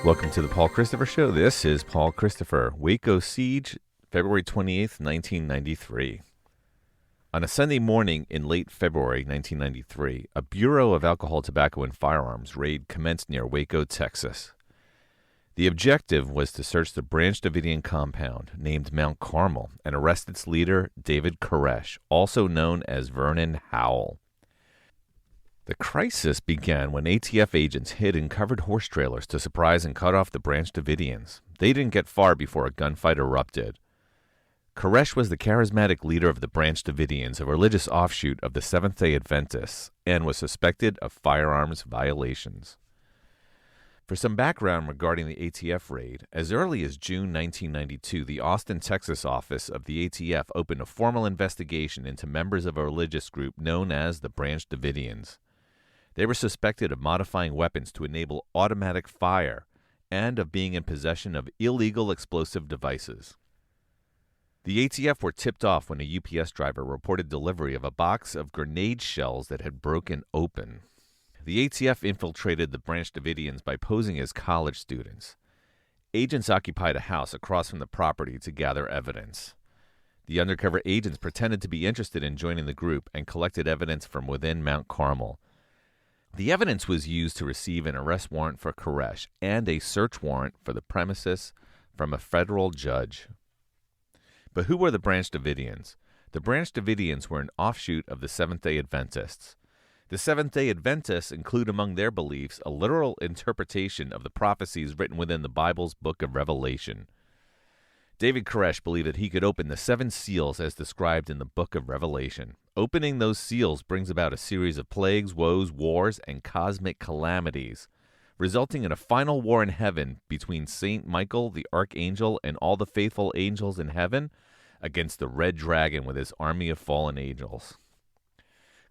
Welcome to the Paul Christopher Show. This is Paul Christopher. Waco Siege, February 28th, 1993. On a Sunday morning in late February 1993, a Bureau of Alcohol, Tobacco, and Firearms raid commenced near Waco, Texas. The objective was to search the Branch Davidian compound, named Mount Carmel, and arrest its leader, David Koresh, also known as Vernon Howell. The crisis began when ATF agents hid in covered horse trailers to surprise and cut off the Branch Davidians. They didn't get far before a gunfight erupted. Koresh was the charismatic leader of the Branch Davidians, a religious offshoot of the Seventh-day Adventists, and was suspected of firearms violations. For some background regarding the ATF raid, as early as June 1992, the Austin, Texas office of the ATF opened a formal investigation into members of a religious group known as the Branch Davidians. They were suspected of modifying weapons to enable automatic fire and of being in possession of illegal explosive devices. The ATF were tipped off when a UPS driver reported delivery of a box of grenade shells that had broken open. The ATF infiltrated the Branch Davidians by posing as college students. Agents occupied a house across from the property to gather evidence. The undercover agents pretended to be interested in joining the group and collected evidence from within Mount Carmel. The evidence was used to receive an arrest warrant for Koresh and a search warrant for the premises from a federal judge. But who were the Branch Davidians? The Branch Davidians were an offshoot of the Seventh-day Adventists. The Seventh-day Adventists include among their beliefs a literal interpretation of the prophecies written within the Bible's book of Revelation. David Koresh believed that he could open the seven seals as described in the book of Revelation. Opening those seals brings about a series of plagues, woes, wars, and cosmic calamities, resulting in a final war in heaven between Saint Michael, the archangel, and all the faithful angels in heaven against the red dragon with his army of fallen angels.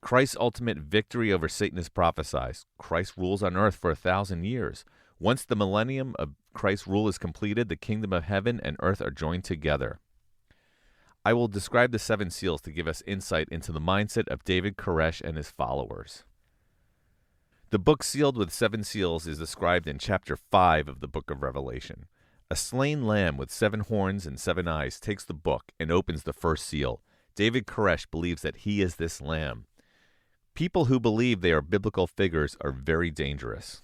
Christ's ultimate victory over Satan is prophesied. Christ rules on earth for 1,000 years. Once the millennium of Christ's rule is completed, the kingdom of heaven and earth are joined together. I will describe the seven seals to give us insight into the mindset of David Koresh and his followers. The book sealed with seven seals is described in chapter 5 of the book of Revelation. A slain lamb with 7 horns and 7 eyes takes the book and opens the first seal. David Koresh believes that he is this lamb. People who believe they are biblical figures are very dangerous.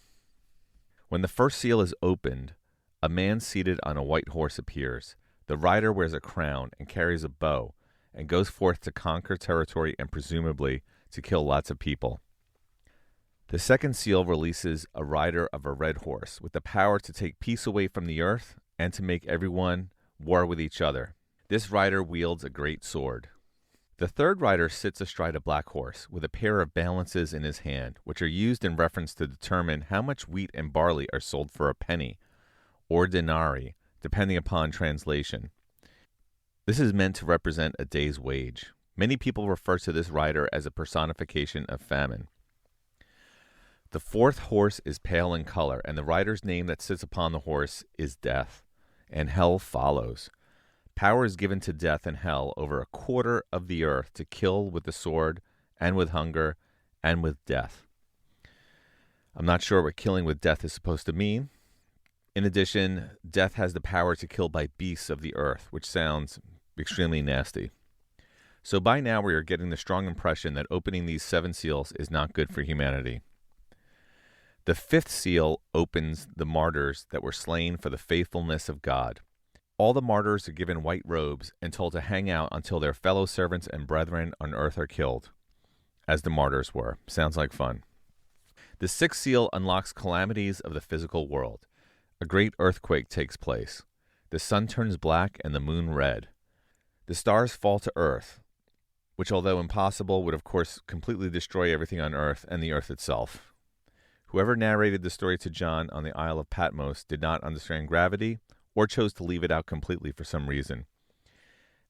When the first seal is opened, a man seated on a white horse appears. The rider wears a crown and carries a bow and goes forth to conquer territory and presumably to kill lots of people. The second seal releases a rider of a red horse with the power to take peace away from the earth and to make everyone war with each other. This rider wields a great sword. The third rider sits astride a black horse with a pair of balances in his hand, which are used in reference to determine how much wheat and barley are sold for a penny, or denarii, depending upon translation. This is meant to represent a day's wage. Many people refer to this rider as a personification of famine. The fourth horse is pale in color, and the rider's name that sits upon the horse is Death, and hell follows. Power is given to death and hell over a quarter of the earth to kill with the sword and with hunger and with death. I'm not sure what killing with death is supposed to mean. In addition, death has the power to kill by beasts of the earth, which sounds extremely nasty. So by now we are getting the strong impression that opening these seven seals is not good for humanity. The fifth seal opens the martyrs that were slain for the faithfulness of God. All the martyrs are given white robes and told to hang out until their fellow servants and brethren on earth are killed, as the martyrs were. Sounds like fun. The sixth seal unlocks calamities of the physical world. A great earthquake takes place. The sun turns black and the moon red. The stars fall to earth, which, although impossible, would of course completely destroy everything on earth and the earth itself. Whoever narrated the story to John on the Isle of Patmos did not understand gravity or chose to leave it out completely for some reason.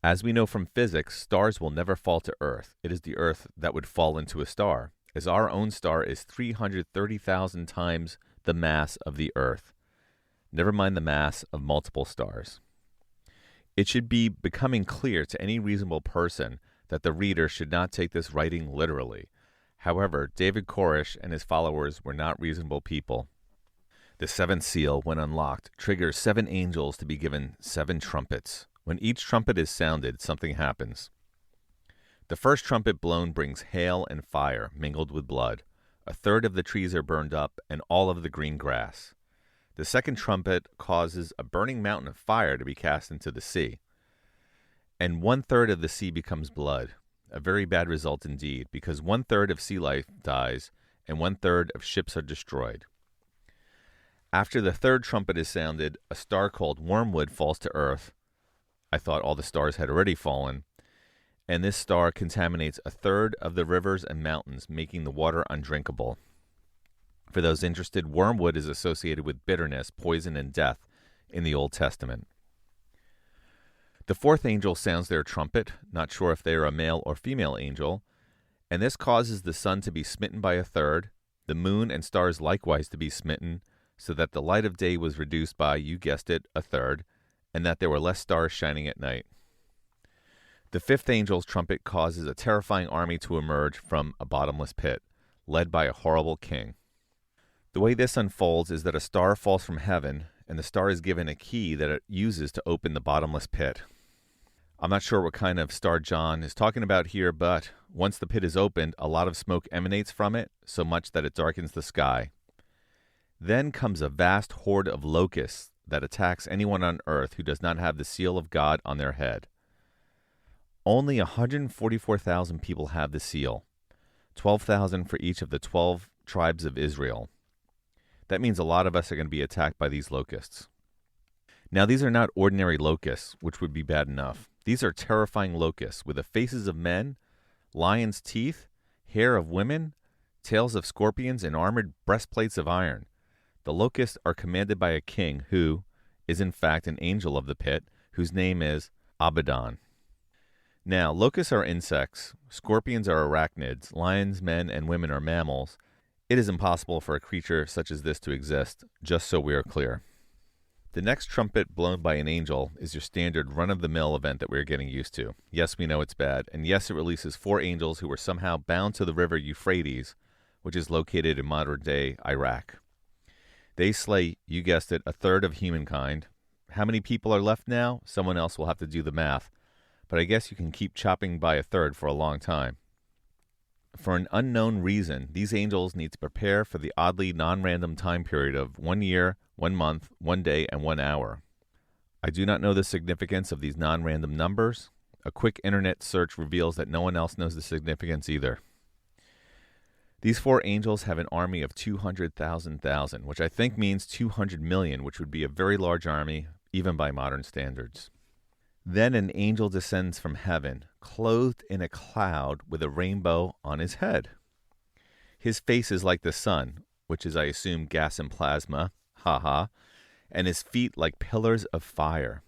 As we know from physics, stars will never fall to Earth. It is the Earth that would fall into a star, as our own star is 330,000 times the mass of the Earth. Never mind the mass of multiple stars. It should be becoming clear to any reasonable person that the reader should not take this writing literally. However, David Koresh and his followers were not reasonable people. The seventh seal, when unlocked, triggers 7 angels to be given 7 trumpets. When each trumpet is sounded, something happens. The first trumpet blown brings hail and fire mingled with blood. A third of the trees are burned up, and all of the green grass. The second trumpet causes a burning mountain of fire to be cast into the sea, and 1/3 of the sea becomes blood. A very bad result indeed, because 1/3 of sea life dies, and 1/3 of ships are destroyed. After the third trumpet is sounded, a star called Wormwood falls to Earth. I thought all the stars had already fallen. And this star contaminates 1/3 of the rivers and mountains, making the water undrinkable. For those interested, wormwood is associated with bitterness, poison, and death in the Old Testament. The fourth angel sounds their trumpet, not sure if they are a male or female angel, and this causes the sun to be smitten by 1/3, the moon and stars likewise to be smitten, so that the light of day was reduced by, you guessed it, 1/3, and that there were less stars shining at night. The fifth angel's trumpet causes a terrifying army to emerge from a bottomless pit, led by a horrible king. The way this unfolds is that a star falls from heaven, and the star is given a key that it uses to open the bottomless pit. I'm not sure what kind of star John is talking about here, but once the pit is opened, a lot of smoke emanates from it, so much that it darkens the sky. Then comes a vast horde of locusts that attacks anyone on earth who does not have the seal of God on their head. Only 144,000 people have the seal, 12,000 for each of the 12 tribes of Israel. That means a lot of us are going to be attacked by these locusts. Now, these are not ordinary locusts, which would be bad enough. These are terrifying locusts with the faces of men, lions' teeth, hair of women, tails of scorpions, and armored breastplates of iron. The locusts are commanded by a king who is in fact an angel of the pit, whose name is Abaddon. Now, locusts are insects, scorpions are arachnids, lions, men, and women are mammals. It is impossible for a creature such as this to exist, just so we are clear. The next trumpet blown by an angel is your standard run-of-the-mill event that we're getting used to. Yes, we know it's bad, and yes, it releases 4 angels who were somehow bound to the river Euphrates, which is located in modern-day Iraq. They slay, you guessed it, 1/3 of humankind. How many people are left now? Someone else will have to do the math. But I guess you can keep chopping by 1/3 for a long time. For an unknown reason, these angels need to prepare for the oddly non-random time period of 1 year, 1 month, 1 day, and 1 hour. I do not know the significance of these non-random numbers. A quick internet search reveals that no one else knows the significance either. These 4 angels have an army of 200,000, which I think means 200 million, which would be a very large army, even by modern standards. Then an angel descends from heaven, clothed in a cloud with a rainbow on his head. His face is like the sun, which is, I assume, gas and plasma, and his feet like pillars of fire.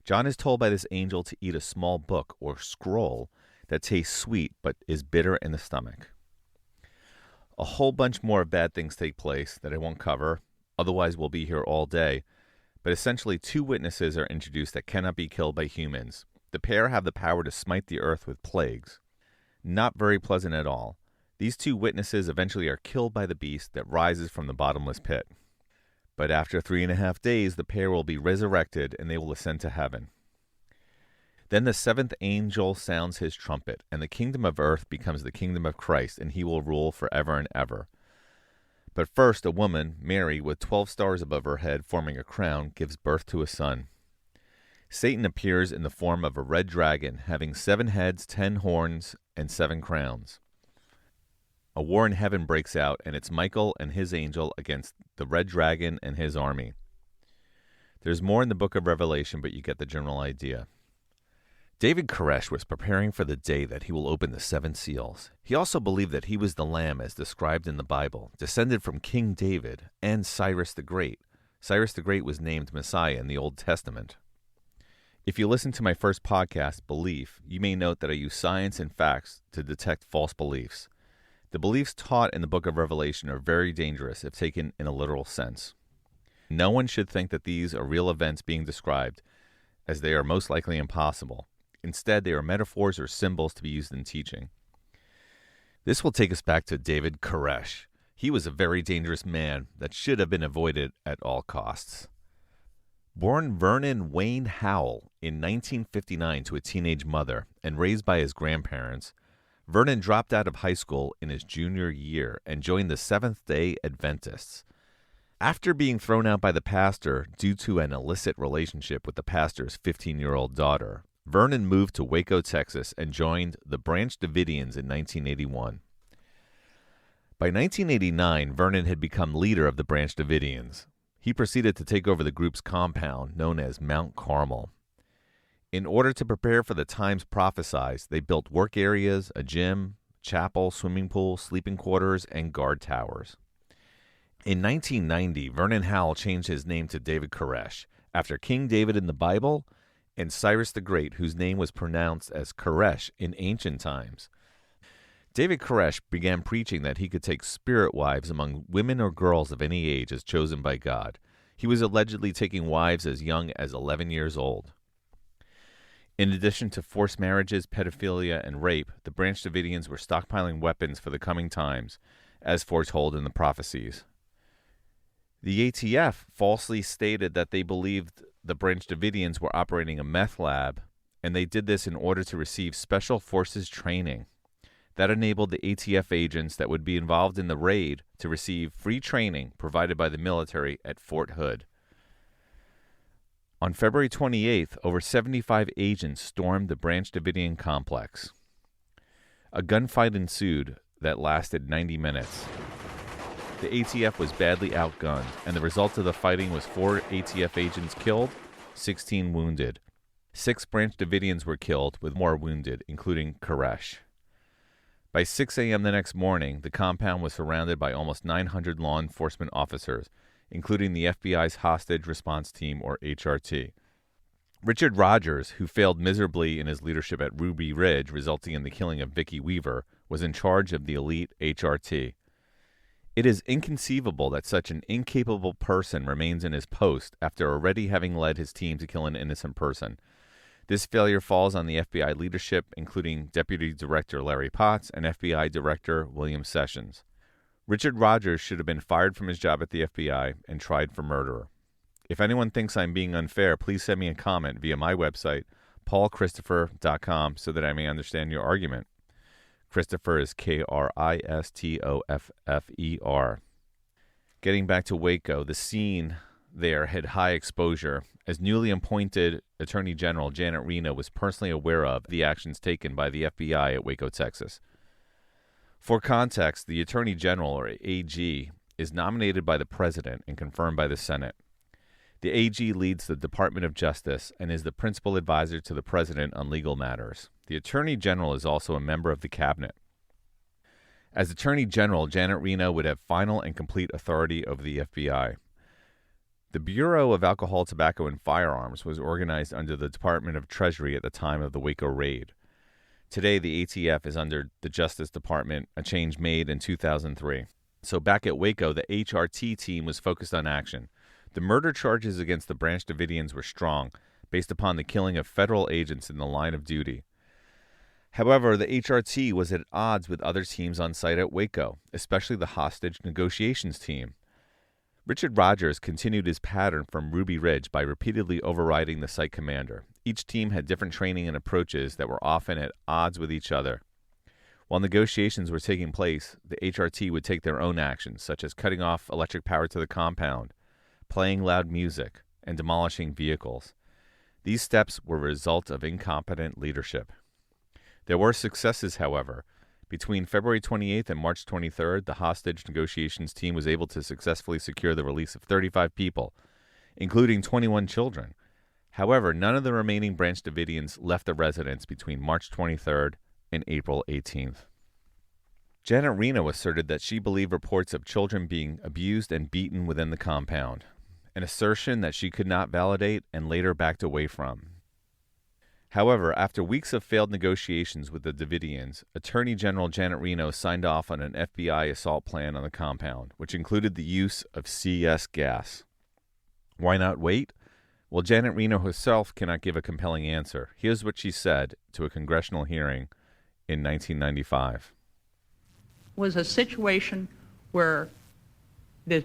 John is told by this angel to eat a small book or scroll that tastes sweet but is bitter in the stomach. A whole bunch more of bad things take place that I won't cover, otherwise we'll be here all day. But essentially 2 witnesses are introduced that cannot be killed by humans. The pair have the power to smite the earth with plagues. Not very pleasant at all. These 2 witnesses eventually are killed by the beast that rises from the bottomless pit. But after 3.5 days, the pair will be resurrected and they will ascend to heaven. Then the 7th angel sounds his trumpet, and the kingdom of earth becomes the kingdom of Christ, and he will rule forever and ever. But first, a woman, Mary, with 12 stars above her head forming a crown, gives birth to a son. Satan appears in the form of a red dragon, having 7 heads, 10 horns, and 7 crowns. A war in heaven breaks out, and it's Michael and his angel against the red dragon and his army. There's more in the book of Revelation, but you get the general idea. David Koresh was preparing for the day that he will open the 7 seals. He also believed that he was the Lamb as described in the Bible, descended from King David and Cyrus the Great. Cyrus the Great was named Messiah in the Old Testament. If you listen to my first podcast, Belief, you may note that I use science and facts to detect false beliefs. The beliefs taught in the book of Revelation are very dangerous if taken in a literal sense. No one should think that these are real events being described, as they are most likely impossible. Instead, they are metaphors or symbols to be used in teaching. This will take us back to David Koresh. He was a very dangerous man that should have been avoided at all costs. Born Vernon Wayne Howell in 1959 to a teenage mother and raised by his grandparents, Vernon dropped out of high school in his junior year and joined the Seventh-day Adventists. After being thrown out by the pastor due to an illicit relationship with the pastor's 15-year-old daughter, Vernon moved to Waco, Texas, and joined the Branch Davidians in 1981. By 1989, Vernon had become leader of the Branch Davidians. He proceeded to take over the group's compound, known as Mount Carmel. In order to prepare for the times prophesied, they built work areas, a gym, chapel, swimming pool, sleeping quarters, and guard towers. In 1990, Vernon Howell changed his name to David Koresh, after King David in the Bible and Cyrus the Great, whose name was pronounced as Koresh in ancient times. David Koresh began preaching that he could take spirit wives among women or girls of any age as chosen by God. He was allegedly taking wives as young as 11 years old. In addition to forced marriages, pedophilia, and rape, the Branch Davidians were stockpiling weapons for the coming times, as foretold in the prophecies. The ATF falsely stated that they believed the Branch Davidians were operating a meth lab, and they did this in order to receive special forces training. That enabled the ATF agents that would be involved in the raid to receive free training provided by the military at Fort Hood. On February 28th, over 75 agents stormed the Branch Davidian complex. A gunfight ensued that lasted 90 minutes. The ATF was badly outgunned, and the result of the fighting was 4 ATF agents killed, 16 wounded. 6 Branch Davidians were killed, with more wounded, including Koresh. By 6 a.m. the next morning, the compound was surrounded by almost 900 law enforcement officers, including the FBI's Hostage Response Team, or HRT. Richard Rogers, who failed miserably in his leadership at Ruby Ridge, resulting in the killing of Vicki Weaver, was in charge of the elite HRT. It is inconceivable that such an incapable person remains in his post after already having led his team to kill an innocent person. This failure falls on the FBI leadership, including Deputy Director Larry Potts and FBI Director William Sessions. Richard Rogers should have been fired from his job at the FBI and tried for murder. If anyone thinks I'm being unfair, please send me a comment via my website, paulchristopher.com, so that I may understand your argument. Christopher is Kristoffer. Getting back to Waco, the scene there had high exposure, as newly appointed Attorney General Janet Reno was personally aware of the actions taken by the FBI at Waco, Texas. For context, the Attorney General, or AG, is nominated by the President and confirmed by the Senate. The AG leads the Department of Justice and is the principal advisor to the President on legal matters. The Attorney General is also a member of the Cabinet. As Attorney General, Janet Reno would have final and complete authority over the FBI. The Bureau of Alcohol, Tobacco, and Firearms was organized under the Department of Treasury at the time of the Waco raid. Today, the ATF is under the Justice Department, a change made in 2003. So back at Waco, the HRT team was focused on action. The murder charges against the Branch Davidians were strong, based upon the killing of federal agents in the line of duty. However, the HRT was at odds with other teams on site at Waco, especially the hostage negotiations team. Richard Rogers continued his pattern from Ruby Ridge by repeatedly overriding the site commander. Each team had different training and approaches that were often at odds with each other. While negotiations were taking place, the HRT would take their own actions, such as cutting off electric power to the compound, playing loud music, and demolishing vehicles. These steps were a result of incompetent leadership. There were successes, however. Between February 28th and March 23rd, the hostage negotiations team was able to successfully secure the release of 35 people, including 21 children. However, none of the remaining Branch Davidians left the residence between March 23rd and April 18th. Janet Reno asserted that she believed reports of children being abused and beaten within the compound, an assertion that she could not validate and later backed away from. However, after weeks of failed negotiations with the Davidians, Attorney General Janet Reno signed off on an FBI assault plan on the compound, which included the use of CS gas. Why not wait? Well, Janet Reno herself cannot give a compelling answer. Here's what she said to a congressional hearing in 1995. Was a situation where this